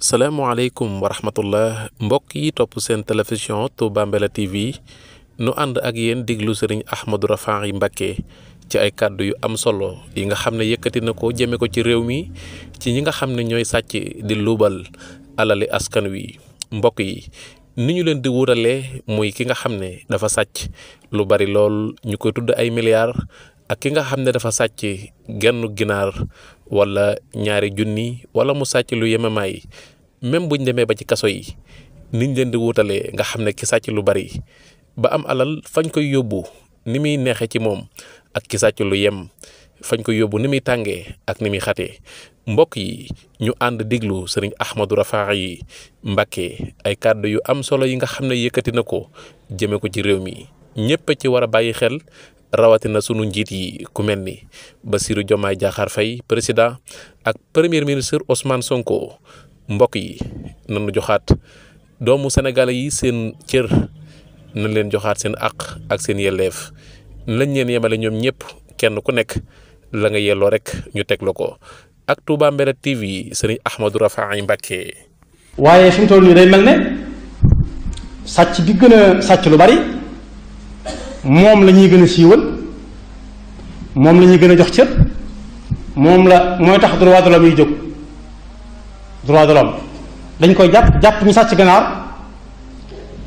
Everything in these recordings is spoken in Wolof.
salaamaaleykum wa rahmatullah mbokk yi topp seen télévision Touba Mbella TV nu ànd ak yéen diglu sëriñ Ahmadou Rafahi Mbacké ci ay kàddu yu am solo yi nga xam ne yëkkati na ko jëme ko ci réew mi ci ñi nga xam ne ñooy sàcc di luubal alali askan wi. mbokk yi ni ñu leen di wutalee muy ki nga xam ne dafa sàcc lu bari lool ñu koy tudd ay milliards ak ki nga xam ne dafa sàcc genn ginaar wala ñaari junni wala mu sàcc lu yemamaay même buñ demee ba ci kaso yi niñ leen di wutalee nga xam ne ki sàcc lu bari ba am alal fañ koy yóbbu ni muy neexee ci moom ak ki sàcc lu yem fañ koy yóbbu ni muy tàngee ak ni muy xatee. mbokk yi ñu ànd diglu sëriñ Ahmadou Rafahi Mbacké ay kàddu yu am solo yi nga xam ne yëkkati na ko jëme ko ci réew mi ñëpp ci war a bàyyi xel rawatina sunu njiit yi ku mel ni Bassirou Diomaye Diakhar Faye président ak premier ministre Ousmane Sonko. mbokk yi nañu joxaat doomu sénégalais yi seen cër nañ leen joxaat seen àq ak seen yelleef lañ leen yemale ñoom ñëpp kenn ku nekk la nga yelloo rek ñu teg la ko. ak Touba Mbella TV sëriñ Ahmadou Rafahi Mbacké. waaye fi mu toll nii day mel ne sàcc bi gën a sàcc lu bari moom la ñuy gën a siiwal moom la ñuy gën a jox cër mooy tax droit de l'homme yi jóg. droit de l'homme dañ koy jàpp ñu sàcc ganaar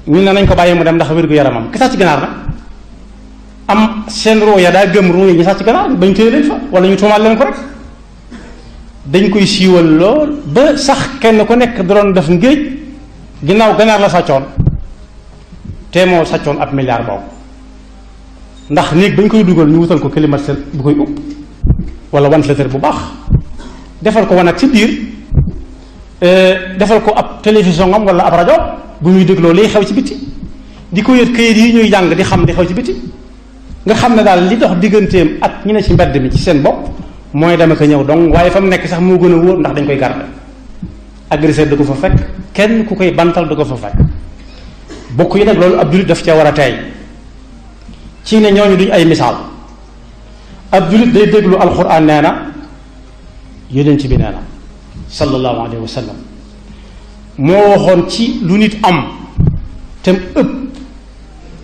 ñu ne nañ ko bàyyi mu dem ndax wér-gu-yaramam ki sàcc ganaar nag am seen ruu ya daa gëm ruu yi ñu sàcc ganaar bañ téye leen fa wala ñu tuumaal leen ko rek dañ koy siiwal lool ba sax kenn ku nekk da doon def ngéej ginnaaw ganaar la sàccoon te moo sàccoon ab milliard boobu ndax néeg bañ koy dugal ñu wutal ko climatiseur bu koy upp wala ventilateur bu baax defal ko wanag ci biir defal ko ab télévision am wala ab rajo bu muy dégloo liy xew ci biti di ko yët këyit yi ñuy jàng di xam di xew ci biti nga xam ne daal li dox digganteem ak ñi ne ci mbedd mi ci seen bopp mooy dama ko ñëw donc waaye fa mu nekk sax moo gën a wóor ndax dañ koy garder agresseur du ko fa fekk kenn ku koy bantal du ko fa fekk. bokk yi nag loolu ab jullit daf cee war a teey ci ne ñooñu duñ ay misaal ab jullit day déglu alxuraan nee na yonent bi nee na sallallahu alayhi wa sallam moo waxoon ci lu nit am te mu ëpp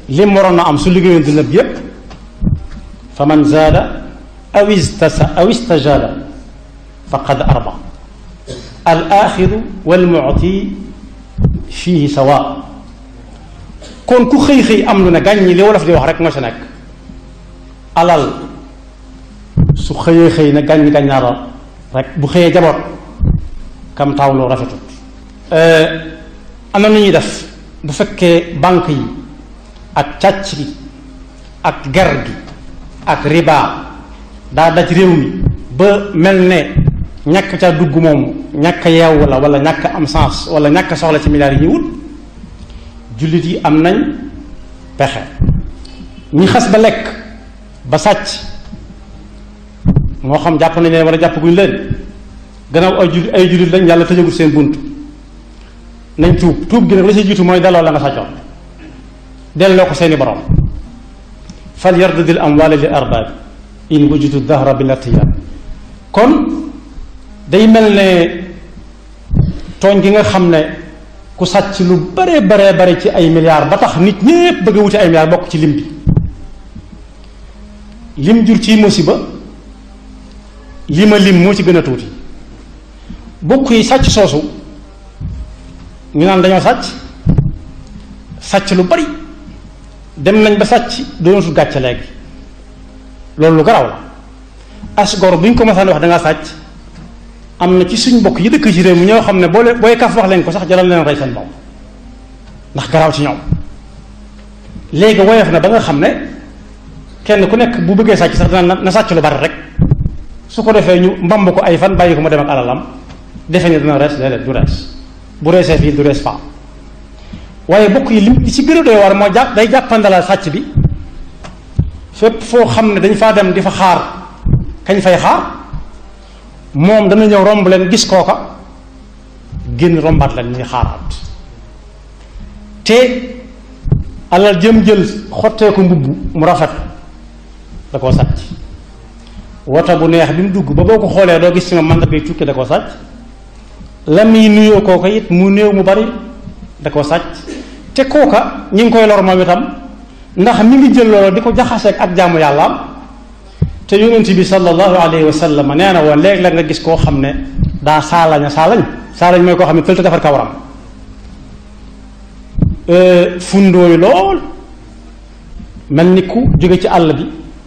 lim waroon na am su liggéeyoon dina bi yépp fa man zaada aw istajada faqad arba al axiru wal mu'ti fihi sawa. kon ku xëy am lu ne gàññi li wolof di wax rek moo si nekk alal su xëy na gàññaara rek bu xëyee jaboot kam taawloo rafetut. am na nu ñuy def bu fekkee banque yi ak càcc gi ak ger gi ak riba daa daj réew mi ba mel ne ñàkk ca dugg moom ñàkk yeewu la wala ñàkk am sens wala ñàkk soxla ci milliards yi ñuy wut jullit yi am nañ pexe. ñi xas ba lekk ba sàcc moo xam jàpp nañ leen wala jàpp guñ leen gannaaw ay jullit lañ yàlla tëjagul seen bunt nañ tuub gi nag la ci jiitu mooy delloo la nga sàccoon delloo ko seeni borom fal yardadil amwaala lil arbaab in wujudu dahra bil irtiyaab. kon day mel ne tooñ gi nga xam ne ku sàcc lu bare ci ay milliards ba tax nit ñépp bëgg a wuti ay milliards bokk ci lim bi lim jur ci musiba lim moo ci gën a tuuti. bokk yi sàcc soosu ñu naan dañoo sàcc lu bari dem nañ ba sàcc doonatul gàcce léegi loolu lu garaw la. asgor bu ñu ko masaan wax da ngaa sàcc am na ci suñ mbokk yi dëkk ci réew mi ñoo xam ne booy kaf wax leen ko sax jaral leen rey seen bopp ndax garaaw ci ñoom. léegi woyof na ba nga xam ne kenn ku nekk bu bëggee sàcc sax dina na sàcc lu bari rek su ko defee ñu mbamb ko ay fan bàyyi ko mu dem ak alalam defe ne dina rees déedéet du rees bu reesee fii du rees fa. waaye bokk yi li ci gën a doy war moo day jàppandala sàcc bi fépp foo xam ne dañ faa dem di fa xaar kañ fay xaar moom dana ñëw romb leen gis kooka génn rombaat leen ñuy xaaraat te alal jëm jël xottee ko mbubb mu rafet da koo sàcc. woto bu neex bi mu dugg ba boo ko xoolee doo gis ci ma màndargay tukki da koo sàcc. la muy nuyoo kooka it mu néew mu bari da ko sàcc te kooka ñi ngi koy lor moom itam ndax mi ngi jël loolu di ko jaxaseeg ak jaamu yàlla te yonent bi sallallahu alayhi wa sallam nee na woon léegi la nga gis koo xam ne daa saalañ mooy koo xam ne tël te defar kawaram fundooyu lool mel ni ku jóge ci àll bi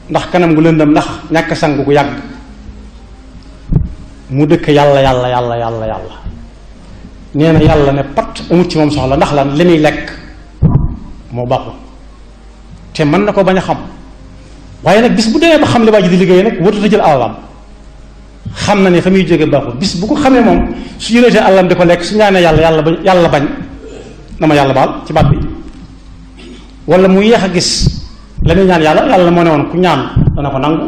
ndax kanam gu lëndam ndax ñàkk sang gu yàgg mu dëkk yàlla nee na yàlla ne pat amut ci moom soxla ndax lan li muy lekk moo baaxul te mën na ko bañ a xam waaye nag bis bu demee ba xam li waa ji di liggéey nag warut a jël alalam xam na ne fa muy jóge baaxul bis bu ko xamee moom su jëleetee alalam di ko lekk su ñaanee yàlla bañ na ma yàlla baal ci baat bi wala mu yéex a gis la muy ñaan yàlla moo ne woon ku ñaan dana ko nangu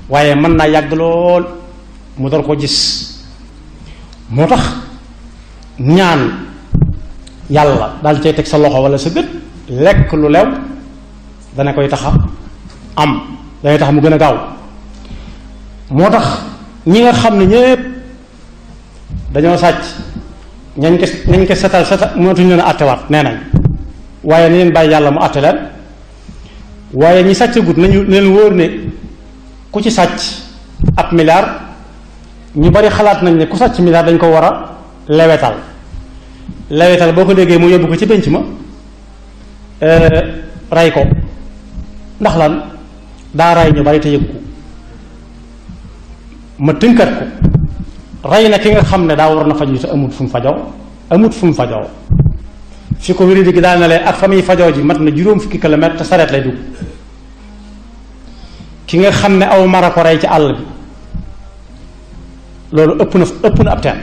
waaye mën naa yàgg lool mu door ko gis moo tax ñaan yàlla daal cay teg sa loxo wala sa gët lekk lu lew dana koy taxa am danay tax mu gën a gaaw moo tax ñi nga xam ne ñépp dañoo sàcc nañ ko setal mënatuñu leen a àttewaat nee nañ waaye ni leen bàyyi yàlla mu àtte leen waaye ñi sàcc gut nañu leen wóor ne ku ci sàcc ab milliard ñu bari xalaat nañ ne ku sàcc milliard dañ ko war a lewetal boo ko déggee mu yóbbu ko ci penc ma rey ko ndax lan daa rey ñu bari te yëg ko ma tënkat ko rey na ki nga xam ne daa war na faju te amut fu mu fajoo fi ko wéri digi daal na leen ak fa muy fajoo ji mat na juróom fukki kilomètre te sareet lay dugg ki nga xam ne aw mara ko rey ci àll bi loolu ëpp na ab teen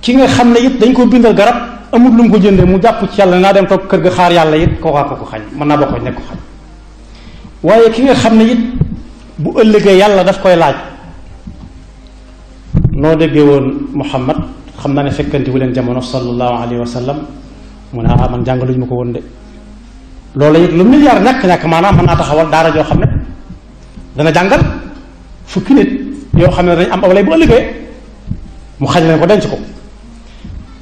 ki nga xam ne it dañ ko bindal garab amut lu mu ko jëndee mu jàpp ci yàlla naa dem toog kër ga xaar yàlla it kookaa ko xañ mën naa bokk nekk ko xañ waaye ki nga xam ne it bu ëllëgee yàlla daf koy laaj noo déggee woon Muhammad xam naa ne fekkanti wu leen jamono sallallahu alayhi wa sallam mu ne man jàngaluñu ma ko woon de loolu it lu milliard ñàkk maanaam mën naa taxawal daara joo xam ne dana jàngal fukki nit yoo xam ne dañ am aw lay bu ëllëgee mu xañ leen ko denc ko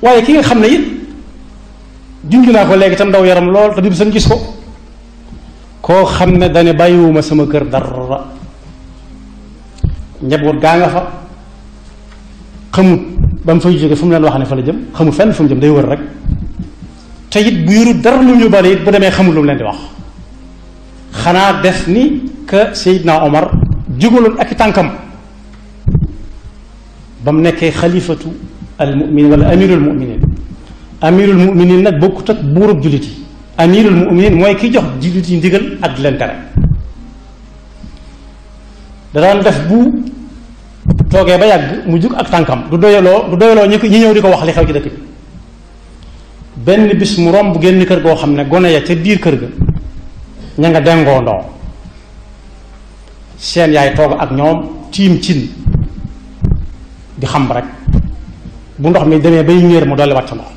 waaye ki nga xam ne it junj naa ko léegi tam daw yaram lool te di seen gis ko koo xam ne dane bàyyiwuma sama kër dara njaboot gaa nga fa xamut ba mu fay jóge fu mu leen wax ne fa la jëm xamut fenn fu mu jëm day wër rek te it bu yorut dara lu ñu bale it bu demee xamul lu mu leen di wax xanaa def ni que Seydina Omar jugaloon ak i tànkam ba mu nekkee xalifatu al muminin wala amirul muminin nag bokkut ak buurub jullit yi amirul muminin mooy ki jox jullit yi ndigal ak di leen tere da daan def bu toogee ba yàgg mu jug ak tànkam du doyaloo ñi ñëw di ko wax li xew ci dëkk bi benn bis mu romb génn kër goo xam ne gone ya ca biir kër ga ña nga dengoo ndoo seen yaay toog ak ñoom tiim cin di xam rek bu ndox mi demee bay ñéer mu dolli wàcc ndox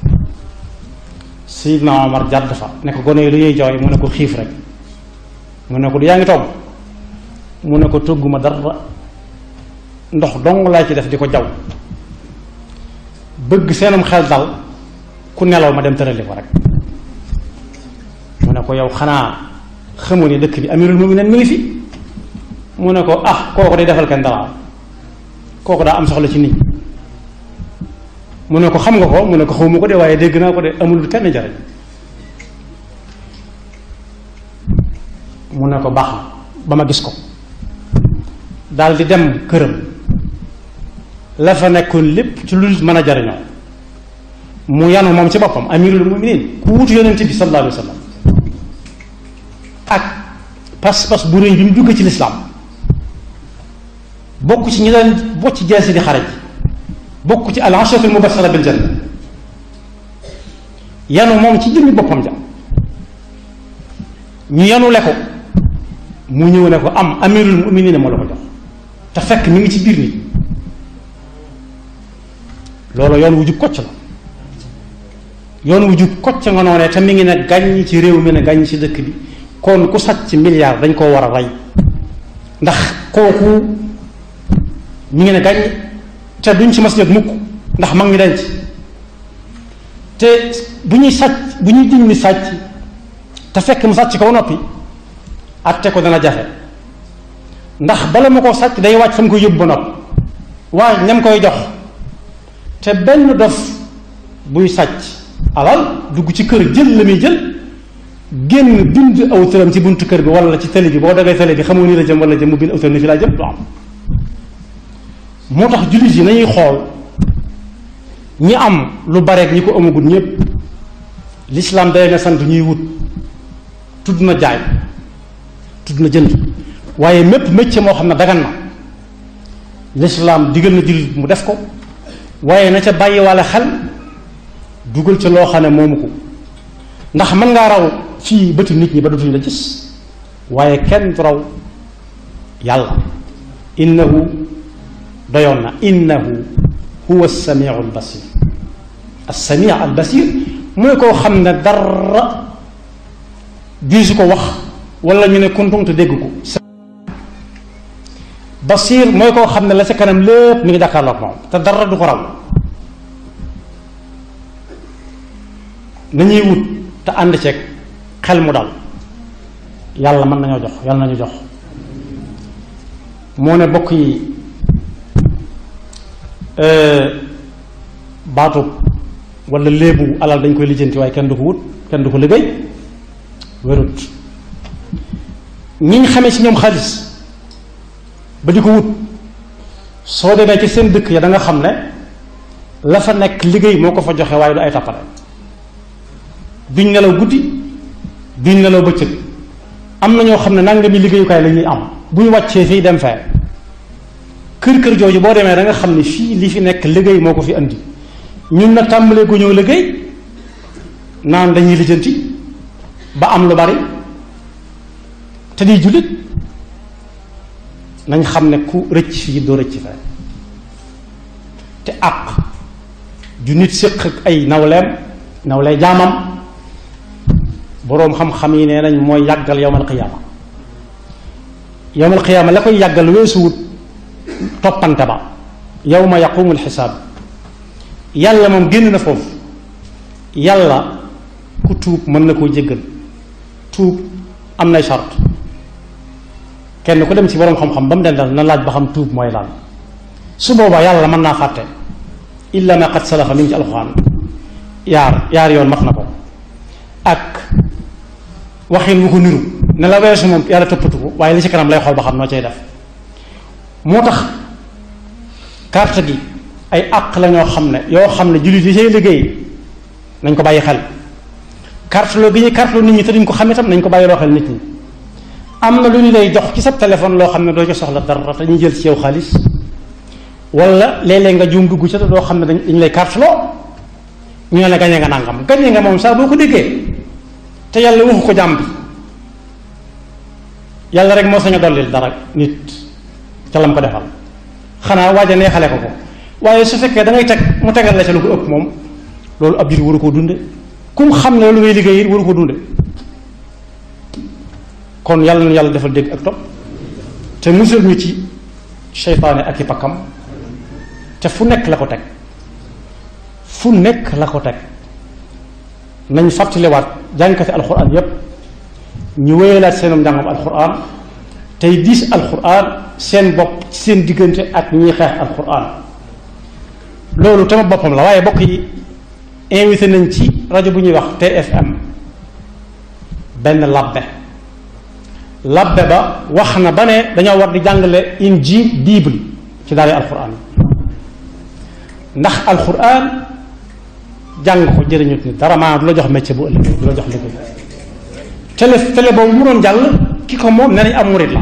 Seydina Omar jàdd fa ne ko gone yi lu ñuy jooy mu ne ko xiif rek mu ne ko du yaa ngi togg mu ne ko togguma dara ndox dong laa ci def di ko jaw bëgg seenum xel dal ku nelaw ma dem tërali ko rek mu ne ko yow xanaa xamu ni dëkk bi amirul muminin mi ngi fi mu ne ko kooku day defal kenn dara kooku daa am soxla ci nit mu ne ko xam nga ko mu ne ko xawma ko de waaye dégg naa ko de amul kenn jariñ mu ne ko baax na ba ma gis ko daal di dem këram la fa nekkoon lépp ci lu mën a jariñoo mu yanu moom ci boppam amirul muminin ku wutu yonent bi sallallahu alayhi wa sallam ak pas-pas bu réy bi mu dugg ci lislaam bokk ci ñi leen bocc jeesi di xare ji bokk ci al asharatul mubashara bil janna yanu moom ci jëmmi boppam ja ñu yanu le ko mu ñëw ne ko am amirul muminin moo la ko jox te fekk mi ngi ci biir nit loolu yoon wu jub kocc la yoon wu jub kocc nga noonee te mi ngi ne gàññ ci réew mi ne gàññ ci dëkk bi kon ku sàcc ci milliard dañ koo war a rey ndax kooku mi ngi ne gàññ te duñ ci mas ñet mukk ndax mag ngi denc te bu ñuy sàcc bu ñuy diñ ni sàcc te fekk mu sàcc ko noppi atte ko dana jafe ndax bala ma koo sàcc day wàcc fa mu ko yóbbu ba noppi waaye ñam koy jox te benn dof buy sàcc alal dugg ci kër jël la muy jël génn bind aw tëram ci buntu kër bi wala ci télé bi boo dagee télé bi xamoo ni la jëm wala jëm mu bind aw tëram ni fi laa jëm du am. moo tax jullit yi nañuy xool ñi am lu bareek ñi ko amagul ñëpp l'islam day na sant ñuy wut tudd na jaay tudd na jënd waaye mépp métier moo xam ne dagan na l'islam digal na jullit mu def ko waaye na ca bàyyi walla xel dugal ca loo xam ne moomu ko ndax mën ngaa raw fii bëti nit ñi ba dootuñu la gis waaye kenn du raw yàlla innahu doyoon na innahu huwa as-samiu al-basir as-sami' al-basir mooy koo xam ne dara diisu ko wax wala ñu ne kuntum te dégg ko basir mooy koo xam ne la sa kanam lépp mi ngi jàkkaarloog moom te dara du ko raw nañuy wut te ànd ceeg xel mu dal yàlla mën nañoo jox yàlla nañu jox moo ne bokk yi baatu wala léebu alal dañ koy lijjanti waaye kenn du ko wut kenn du ko liggéey wérut ñiñ xamee ci ñoom xaalis ba di ko wut soo demee ci seen dëkk ya da nga xam ne la fa nekk liggéey moo ko fa joxe waaye du ay tappale duñ nelaw guddi duñ nelaw bëccëg am na ñoo xam ne nangami liggéeyukaay la ñuy am bu ñu wàccee fii dem fee kër jooju boo demee da nga xam ne fii li fi nekk liggéey moo ko fi andi ñun nag tàmbalee gu ñëw liggéey naan dañuy lijjanti ba am lu bari te di jullit nañ xam ne ku rëcc fii doo rëcc fee te àq ju nit séq ak ay nawlee jaamam boroom xam-xam yi nee nañ mooy yàggal yawmal qiyaama la koy yàggal weesuwut toppante ba yawma yaqumul xisaab yàlla moom génn na foofu yàlla ku tuub mën na koo jéggal tuub am nay charte kenn ku dem ci boroom xam-xam ba mu dendal na laaj ba xam tuub mooy lan su boobaa yàlla mën naa fàtte illa ma qad salafa mi ngi ci alxuraan yaar yoon mat na ko ak waxin wu ko niru ne la weesu moom yàlla toppatu ko waaye li ci kanam lay xool ba xam noo cay def moo tax carte gi ay àq la ñoo xam ne yoo xam ne jullit yi cay liggéey nañ ko bàyyi xel carte loo gi ñuy carte loo nit ñi te duñ ko xam itam nañ ko bàyyi loo xel nit ñi am na lu ñu lay jox ci sa téléphone loo xam ne doo ci soxla dara te ñu jël ci yow xaalis wala léeg-léeg nga juum dugg ca te doo xam ne dañu lay carte loo ñu ne la gañe nga nangam gañe nga moom saa boo ko déggee te yàlla waxu ko jàmm bi yàlla rek moo sañ a dollil dara nit ca lam ko defal xanaa waaja neexale ko waaye su fekkee da ngay teg mu tegal la ca lu ko ëpp moom loolu ab jur waru koo dunde kum xam ne loolu ngay liggéey it waru ko dunde kon yàlla na yàlla defal dégg ak topp te musal ñu ci seytaane ak i pakkam te fu nekk la ko teg fu nekk la ko teg nañ fàttaliwaat jàngkati alxuraan yépp ñu wéyalaat seenum njàngam alxuraan tey diis alxuraan seen bopp ci seen diggante ak ñiy xeex alxuraan loolu tamit boppam la waaye bokk yi invité nañ ci rajo bu ñuy wax TFM benn labbe ba wax na ba ne dañoo war di jàngale injil bible ci daara alxuraan ndax alxuraan jàng ko jëriñut ni dara maanaam du la jox métier bu ëllëg du la jox liggéey télé boobu mu doon jàll ki ko moom nee nañ am murit la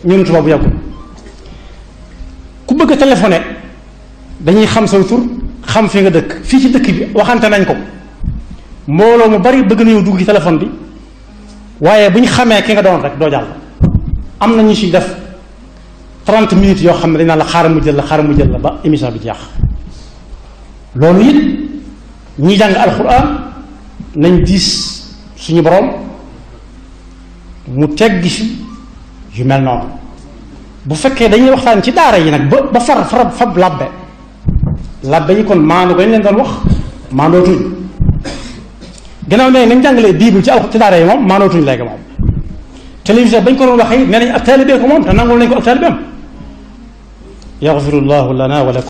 ñun tubaab bu yàggul ku bëgg a téléphoné dañuy xam saw tur xam fi nga dëkk fii ci dëkk bi waxante nañ ko mbooloo mu bari bëgg nañu dugg ci téléphone bi waaye bu ñu xamee ki nga doon rek doo jàll am na ñu ci def 30 minutes yoo xam ne dañ naan la xaaral mu jël la ba émission bi jeex loolu it ñi jàng alxuraan nañ diis suñu borom mu teggi fi yu mel noonu bu fekkee dañuy waxtaan ci daara yi nag ba fab labbe labbe yi kon maandu gañ leen doon wax maandootuñ gannaaw léegi nañ jàngalee bible ci daara yi moom maandootuñ léegi moom télévision bañ ko doon waxee nee nañ ak taalibe ko moom te nangul nañ ko ak taalibeem yaxfirullahu lana wa lakum